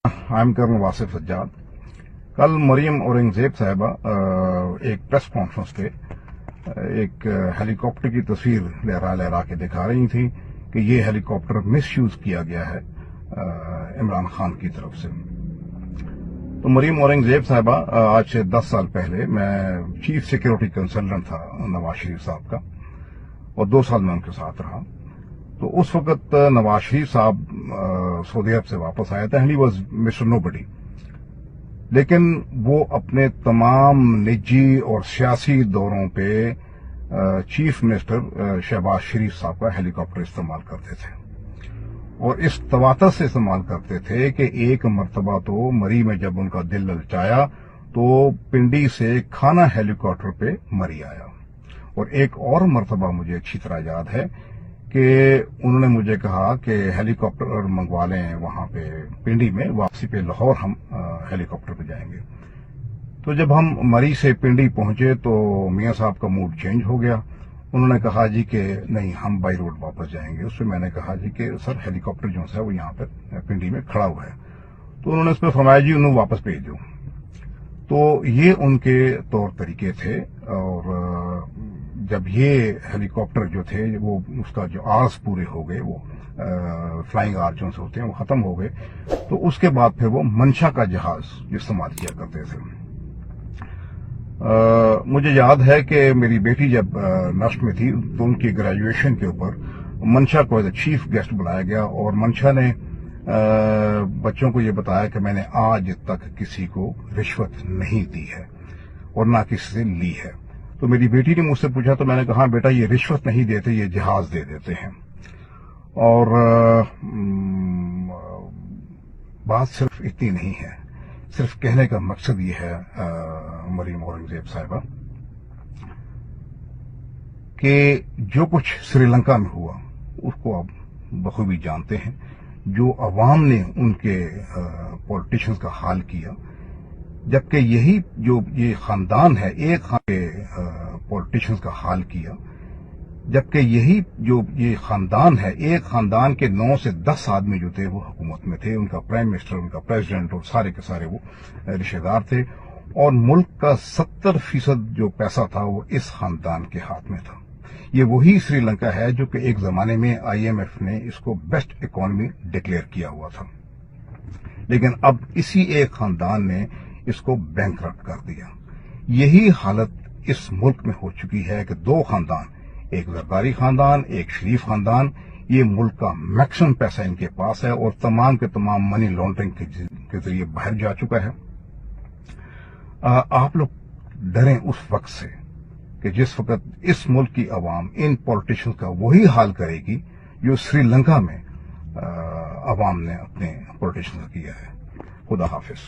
I'm colonel Wasif Sajjad. कल मरीम औरंगजेब साहिबा एक प्रेस कॉन्फ्रेंस पे एक हेलीकॉप्टर की तस्वीर लहरा के दिखा रही थी कि ये हेलीकॉप्टर मिसयूज किया गया है इमरान खान की तरफ से। तो मरीम औरंगजेब साहिबा आज से 10 साल पहले मैं चीफ सिक्योरिटी कंसल्टेंट था नवाज शरीफ साहब का और 2 साल मैं उनके साथ रहा। तो उस वक्त नवाज शरीफ साहब सऊदी अरब से वापस आए थे। ही वॉज मिस्टर नोबडी, लेकिन वो अपने तमाम निजी और सियासी दौरों पे चीफ मिनिस्टर शहबाज शरीफ साहब का हेलीकॉप्टर इस्तेमाल करते थे और इस तवातर से इस्तेमाल करते थे कि एक मर्तबा तो मरी में जब उनका दिल ललचाया तो पिंडी से खाना हेलीकॉप्टर पे मरी आया। और एक और मर्तबा मुझे अच्छी तरह याद है कि उन्होंने मुझे कहा कि हेलीकॉप्टर मंगवा लें वहां पे पिंडी में, वापसी पे लाहौर हम हेलीकॉप्टर पे जाएंगे। तो जब हम मरी से पिंडी पहुंचे तो मियां साहब का मूड चेंज हो गया। उन्होंने कहा जी कि नहीं, हम बाई रोड वापस जाएंगे। उससे मैंने कहा जी कि सर हेलीकॉप्टर जो है वो यहाँ पर पिंडी में खड़ा हुआ है। तो उन्होंने उस पर फरमाया जी उन्हें वापस भेज दो। तो ये उनके तौर तरीके थे। और जब ये हेलीकॉप्टर जो थे वो उसका जो आर्स पूरे हो गए, वो फ्लाइंग आर्स जो होते हैं वो खत्म हो गए, तो उसके बाद फिर वो मंशा का जहाज इस्तेमाल किया करते थे। मुझे याद है कि मेरी बेटी जब नष्ट में थी तो उनकी ग्रेजुएशन के ऊपर मंशा को एज चीफ गेस्ट बुलाया गया और मंशा ने बच्चों को ये बताया कि मैंने आज तक किसी को रिश्वत नहीं दी है और ना किसी से ली है। तो मेरी बेटी ने मुझसे पूछा तो मैंने कहा बेटा ये रिश्वत नहीं देते, ये जहाज दे देते हैं। और बात सिर्फ इतनी नहीं है, सिर्फ कहने का मकसद ये है मरीम औरंगजेब साहिबा कि जो कुछ श्रीलंका में हुआ उसको आप बखूबी जानते हैं। जो अवाम ने उनके पॉलिटिशियंस का हाल किया, जबकि यही जो ये खानदान है एक पॉलिटिशियंस का हाल किया, जबकि यही जो ये खानदान है एक खानदान के 9 से 10 आदमी जो थे वो हुकूमत में थे। उनका प्राइम मिनिस्टर, उनका प्रेसिडेंट और सारे के सारे वो रिश्तेदार थे। और मुल्क का 70% जो पैसा था वो इस खानदान के हाथ में था। ये वही श्रीलंका है जो कि एक जमाने में IMF ने इसको बेस्ट इकोनॉमी डिक्लेयर किया हुआ था, लेकिन अब इसी एक खानदान ने इसको बैंकरप्ट कर दिया। यही हालत इस मुल्क में हो चुकी है कि 2 खानदान, एक जरदारी खानदान, एक शरीफ खानदान, ये मुल्क का मैक्सिमम पैसा इनके पास है और तमाम के तमाम मनी लॉन्ड्रिंग के जरिए बाहर जा चुका है। आप लोग डरें उस वक्त से कि जिस वक्त इस मुल्क की अवाम इन पॉलिटिशियंस का वही हाल करेगी जो श्रीलंका में अवाम ने अपने पॉलिटिशियंस का किया है। खुदा हाफिज।